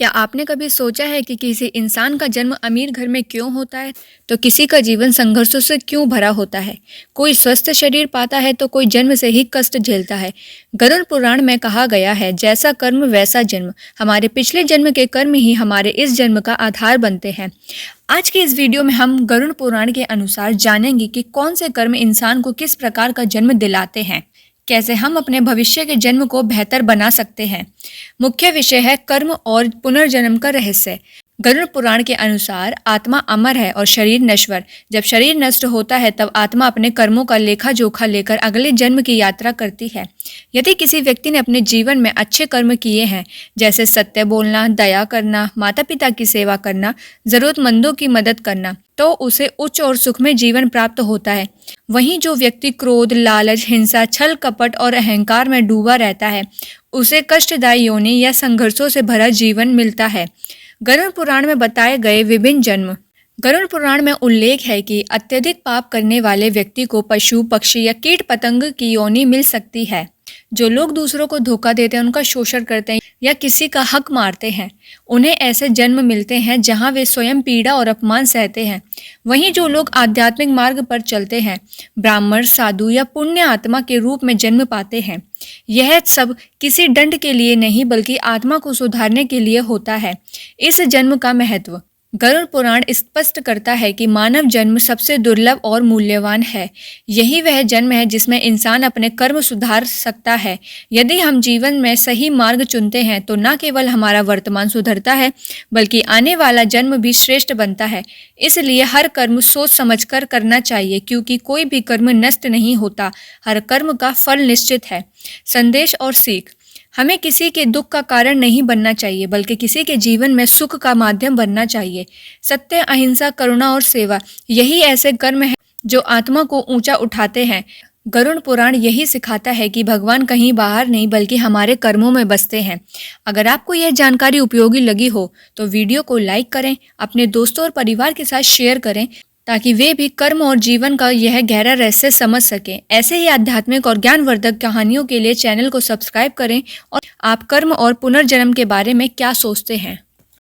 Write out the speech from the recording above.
क्या आपने कभी सोचा है कि किसी इंसान का जन्म अमीर घर में क्यों होता है, तो किसी का जीवन संघर्षों से क्यों भरा होता है। कोई स्वस्थ शरीर पाता है तो कोई जन्म से ही कष्ट झेलता है। गरुड़ पुराण में कहा गया है, जैसा कर्म वैसा जन्म। हमारे पिछले जन्म के कर्म ही हमारे इस जन्म का आधार बनते हैं। आज की इस वीडियो में हम गरुड़ पुराण के अनुसार जानेंगे कि कौन से कर्म इंसान को किस प्रकार का जन्म दिलाते हैं, कैसे हम अपने भविष्य के जन्म को बेहतर बना सकते हैं। मुख्य विषय है कर्म और पुनर्जन्म का रहस्य। गरुड़ पुराण के अनुसार आत्मा अमर है और शरीर नश्वर। जब शरीर नष्ट होता है तब आत्मा अपने कर्मों का लेखा जोखा लेकर अगले जन्म की यात्रा करती है। यदि किसी व्यक्ति ने अपने जीवन में अच्छे कर्म किए हैं, जैसे सत्य बोलना, दया करना, माता पिता की सेवा करना, जरूरतमंदों की मदद करना, तो उसे उच्च और सुखमय जीवन प्राप्त होता है। वहीं जो व्यक्ति क्रोध, लालच, हिंसा, छल कपट और अहंकार में डूबा रहता है, उसे कष्टदायी योनि या संघर्षों से भरा जीवन मिलता है। गरुड़ पुराण में बताए गए विभिन्न जन्म। गरुड़ पुराण में उल्लेख है कि अत्यधिक पाप करने वाले व्यक्ति को पशु, पक्षी या कीट पतंग की योनि मिल सकती है। जो लोग दूसरों को धोखा देते हैं, उनका शोषण करते हैं या किसी का हक मारते हैं, उन्हें ऐसे जन्म मिलते हैं जहां वे स्वयं पीड़ा और अपमान सहते हैं। वहीं जो लोग आध्यात्मिक मार्ग पर चलते हैं, ब्राह्मण, साधु या पुण्य आत्मा के रूप में जन्म पाते हैं। यह सब किसी दंड के लिए नहीं बल्कि आत्मा को सुधारने के लिए होता है। इस जन्म का महत्व गरुड़ पुराण स्पष्ट करता है कि मानव जन्म सबसे दुर्लभ और मूल्यवान है। यही वह जन्म है जिसमें इंसान अपने कर्म सुधार सकता है। यदि हम जीवन में सही मार्ग चुनते हैं तो न केवल हमारा वर्तमान सुधरता है बल्कि आने वाला जन्म भी श्रेष्ठ बनता है। इसलिए हर कर्म सोच समझकर करना चाहिए, क्योंकि कोई भी कर्म नष्ट नहीं होता। हर कर्म का फल निश्चित है। संदेश और सीख। हमें किसी के दुख का कारण नहीं बनना चाहिए बल्कि किसी के जीवन में सुख का माध्यम बनना चाहिए। सत्य, अहिंसा, करुणा और सेवा, यही ऐसे कर्म हैं जो आत्मा को ऊंचा उठाते हैं। गरुड़ पुराण यही सिखाता है कि भगवान कहीं बाहर नहीं बल्कि हमारे कर्मों में बसते हैं। अगर आपको यह जानकारी उपयोगी लगी हो तो वीडियो को लाइक करें, अपने दोस्तों और परिवार के साथ शेयर करें, ताकि वे भी कर्म और जीवन का यह गहरा रहस्य समझ सकें। ऐसे ही आध्यात्मिक और ज्ञानवर्धक कहानियों के लिए चैनल को सब्सक्राइब करें। और आप कर्म और पुनर्जन्म के बारे में क्या सोचते हैं?